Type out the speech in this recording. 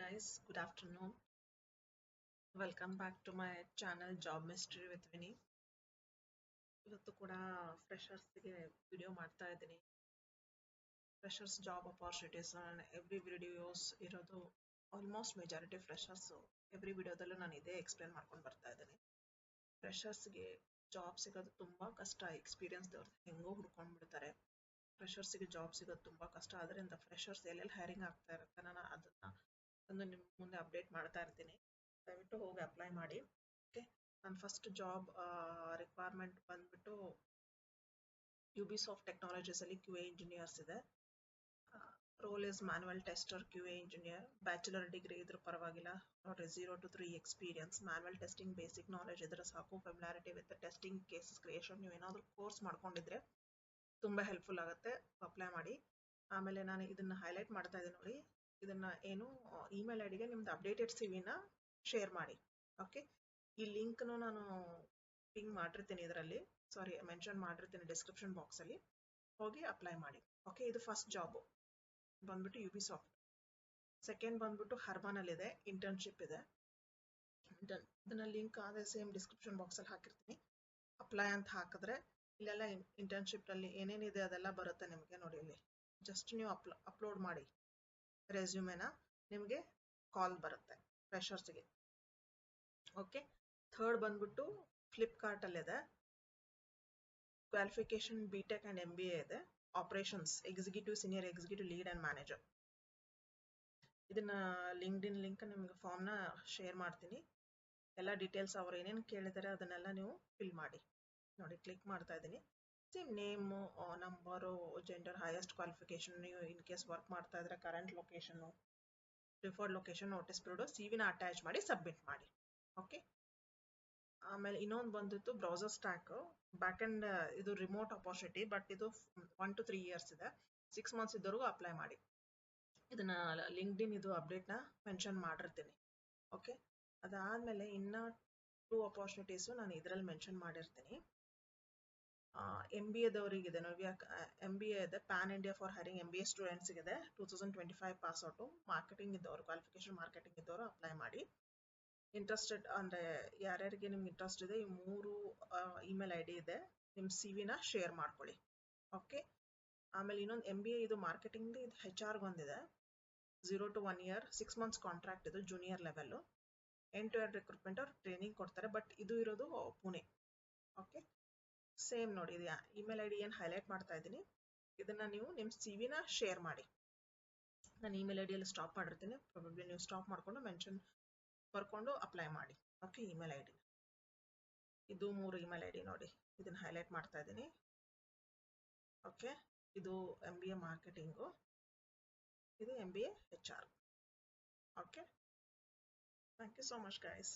guys, good afternoon. Welcome back to my channel Job Mystery with Winnie. ಇವತ್ತು ಕೂಡ ಫ್ರೆಷರ್ಸ್ಗೆ video ಮಾಡ್ತಾ ಇದ್ದೀನಿ. Freshers job opportunities every videos ಇರೋದು almost majority freshers every ವಿಡಿಯೋದಲ್ಲೂ ನಾನು ಇದೇ explain ಮಾಡ್ಕೊಂಡು ಬರ್ತಾ ಇದ್ದೀನಿ. ಫ್ರೆಷರ್ಸ್ಗೆ ಜಾಬ್ ಸಿಗೋದು ತುಂಬ ಕಷ್ಟ. ಎಕ್ಸ್ಪೀರಿಯನ್ಸ್ ದವ್ರು ಹೆಂಗೋ ಹುಡ್ಕೊಂಡು ಬಿಡ್ತಾರೆ. ಫ್ರೆಷರ್ಸ್ಗೆ ಜಾಬ್ ಸಿಗೋದು ತುಂಬ ಕಷ್ಟ. ಅದರಿಂದ ಫ್ರೆಷರ್ಸ್ ಎಲ್ಲೆಲ್ಲಿ ಹೈರಿಂಗ್ ಆಗ್ತಾ ಇರುತ್ತೆ ನಾನು ಅದನ್ನ ಒಂದು ನಿಮ್ಮ ಮುಂದೆ ಅಪ್ಡೇಟ್ ಮಾಡ್ತಾ ಇರ್ತೀನಿ. ದಯವಿಟ್ಟು ಹೋಗಿ ಅಪ್ಲೈ ಮಾಡಿ. ಓಕೆ, ನನ್ನ ಫಸ್ಟ್ ಜಾಬ್ ರಿಕ್ವೈರ್ಮೆಂಟ್ ಬಂದ್ಬಿಟ್ಟು ಯುಬಿಸಾಫ್ಟ್ ಟೆಕ್ನಾಲಜೀಸ್ ಅಲ್ಲಿ ಕ್ಯೂ ಎ ಇಂಜಿನಿಯರ್ಸ್ ಇದೆ. Role is manual tester Q A engineer. Bachelor degree ಇದ್ರ ಪರವಾಗಿಲ್ಲ, ನೋಡ್ರಿ 0 to 3 experience. Manual testing basic knowledge ಇದ್ರೆ ಸಾಕು. Familiarity with testing cases creation ನೀವು ಏನಾದರೂ ಕೋರ್ಸ್ ಮಾಡ್ಕೊಂಡಿದ್ರೆ ತುಂಬ ಹೆಲ್ಪ್ಫುಲ್ ಆಗುತ್ತೆ. ಅಪ್ಲೈ ಮಾಡಿ. ಆಮೇಲೆ ನಾನು ಇದನ್ನ ಹೈಲೈಟ್ ಮಾಡ್ತಾ ಇದ್ದೀನಿ ನೋಡಿ, ಇದನ್ನ ಏನು ಇಮೇಲ್ ಐಡಿಗೆ ನಿಮ್ದು ಅಪ್ಡೇಟೆಡ್ ಸಿವಿನ ಶೇರ್ ಮಾಡಿ. ಓಕೆ, ಈ ಲಿಂಕ್ನು ನಾನು ಪಿಂಗ್ ಮಾಡಿರ್ತೀನಿ, ಇದರಲ್ಲಿ ಮೆನ್ಷನ್ ಮಾಡಿರ್ತೀನಿ ಡಿಸ್ಕ್ರಿಪ್ಷನ್ ಬಾಕ್ಸ್ ಅಲ್ಲಿ. ಹೋಗಿ ಅಪ್ಲೈ ಮಾಡಿ. ಓಕೆ, ಇದು ಫಸ್ಟ್ ಜಾಬ್ ಬಂದ್ಬಿಟ್ಟು ಯುಬಿಸಾಫ್ಟ್. ಸೆಕೆಂಡ್ ಬಂದ್ಬಿಟ್ಟು ಹರ್ಬಾನಲ್ಲಿ ಇದೆ, ಇಂಟರ್ನ್ಶಿಪ್ ಇದೆ. ಇದನ್ನ ಲಿಂಕ್ ಅದೇ ಸೇಮ್ ಡಿಸ್ಕ್ರಿಪ್ಷನ್ ಬಾಕ್ಸ್ ಅಲ್ಲಿ ಹಾಕಿರ್ತೀನಿ. ಅಪ್ಲೈ ಅಂತ ಹಾಕಿದ್ರೆ ಇಲ್ಲೆಲ್ಲ ಇಂಟರ್ನ್ಶಿಪ್ ಅಲ್ಲಿ ಏನೇನಿದೆ ಅದೆಲ್ಲ ಬರುತ್ತೆ ನಿಮಗೆ. ನೋಡಿ ಇಲ್ಲಿ ಜಸ್ಟ್ ನೀವು ಅಪ್ಲೋಡ್ ಮಾಡಿ ರೆಸ್ಯೂಮೆನ, ನಿಮಗೆ ಕಾಲ್ ಬರುತ್ತೆ ಫ್ರೆಷರ್ಸ್ಗೆ. ಓಕೆ, ಥರ್ಡ್ ಬಂದ್ಬಿಟ್ಟು ಫ್ಲಿಪ್ಕಾರ್ಟ್ ಅಲ್ಲಿದೆ. ಕ್ವಾಲಿಫಿಕೇಶನ್ ಬಿಟೆಕ್ ಅಂಡ್ MBA ಇದೆ. Operations executive, senior executive, lead and manager. ಇದನ್ನ ಲಿಂಕ್ಡ್ಇನ್ ಲಿಂಕ್ ನಿಮ್ಗೆ ಫಾರ್ಮ್ನ ಶೇರ್ ಮಾಡ್ತೀನಿ. ಎಲ್ಲ ಡೀಟೇಲ್ಸ್ ಅವ್ರು ಏನೇನು ಕೇಳಿದ್ದಾರೆ ಅದನ್ನೆಲ್ಲ ನೀವು ಫಿಲ್ ಮಾಡಿ. ನೋಡಿ ಕ್ಲಿಕ್ ಮಾಡ್ತಾ ಇದ್ದೀನಿ. Name, number, gender, highest qualification, ನೀವು ಇನ್ ಕೇಸ್ ವರ್ಕ್ ಮಾಡ್ತಾ ಇದ್ರೆ current location, preferred location, notice period, ಸಿವಿನ ಅಟ್ಯಾಚ್ ಮಾಡಿ ಸಬ್ಮಿಟ್ ಮಾಡಿ. ಓಕೆ, ಆಮೇಲೆ ಇನ್ನೊಂದು ಬಂದಿತ್ತು ಬ್ರೌಸರ್ ಸ್ಟ್ಯಾಕ್ ಬ್ಯಾಕ್ ಅಂಡ್. ಇದು ರಿಮೋಟ್ ಅಪಾರ್ಚುನಿಟಿ, ಬಟ್ ಇದು 1 to 3 years ಇದೆ. 6 months ಇದ್ದವರೆಗೂ ಅಪ್ಲೈ ಮಾಡಿ. ಇದನ್ನ ಲಿಂಕ್ಡ್ಇನ್ ಇದು ಅಪ್ಡೇಟ್ನ ಮೆನ್ಷನ್ ಮಾಡಿರ್ತೀನಿ. ಓಕೆ, ಅದಾದ್ಮೇಲೆ ಇನ್ನ 2 ಅಪಾರ್ಚುನಿಟೀಸು ನಾನು ಇದರಲ್ಲಿ ಮೆನ್ಷನ್ ಮಾಡಿರ್ತೀನಿ. MBA ದವರಿಗಿದೆ. MBA ಇದೆ, PAN India for hiring MBA ಸ್ಟೂಡೆಂಟ್ಸ್ಗಿದೆ. 2025 pass out. Marketing ಇದ್ದವರು, ಕ್ವಾಲಿಫಿಕೇಶನ್ ಮಾರ್ಕೆಟಿಂಗ್ ಇದ್ದವರು ಅಪ್ಲೈ ಮಾಡಿ. ಇಂಟ್ರೆಸ್ಟೆಡ್ ಅಂದರೆ ಯಾರ್ಯಾರಿಗೆ ನಿಮ್ಗೆ ಇಂಟ್ರೆಸ್ಟ್ ಇದೆ, ಈ 3 ಇಮೇಲ್ ID ಇದೆ. ನಿಮ್ಮ ಸಿವಿನ ಶೇರ್ ಮಾಡ್ಕೊಳ್ಳಿ. ಓಕೆ, ಆಮೇಲೆ ಇನ್ನೊಂದು MBA ಇದು ಮಾರ್ಕೆಟಿಂಗ್, ಇದು HR ಬಂದಿದೆ. 0 to 1 year, 6 months ಕಾಂಟ್ರಾಕ್ಟ್. ಇದು junior level. End to end recruitment ಅವ್ರು ಟ್ರೈನಿಂಗ್ ಕೊಡ್ತಾರೆ, ಬಟ್ ಇದು ಇರೋದು ಪುಣೆ. ಓಕೆ, ಸೇಮ್ ನೋಡಿ, ಇದು ಇಮೇಲ್ ID ಏನು ಹೈಲೈಟ್ ಮಾಡ್ತಾ ಇದ್ದೀನಿ, ಇದನ್ನ ನೀವು ನಿಮ್ಮ ಸಿವಿನ ಶೇರ್ ಮಾಡಿ. ನಾನು ಇಮೇಲ್ IDಯಲ್ಲಿ ಸ್ಟಾಪ್ ಮಾಡಿರ್ತೀನಿ. ಪ್ರಾಬಬ್ಲಿ ನೀವು ಸ್ಟಾಪ್ ಮಾಡಿಕೊಂಡು ಮೆನ್ಷನ್ ಬರ್ಕೊಂಡು ಅಪ್ಲೈ ಮಾಡಿ. ಓಕೆ, ಇಮೇಲ್ ID ಇದು 3 ಇಮೇಲ್ ID ನೋಡಿ, ಇದನ್ನ ಹೈಲೈಟ್ ಮಾಡ್ತಾ ಇದ್ದೀನಿ. ಓಕೆ, ಇದು MBA ಮಾರ್ಕೆಟಿಂಗು, ಇದು MBA HR. Okay, thank you so much guys.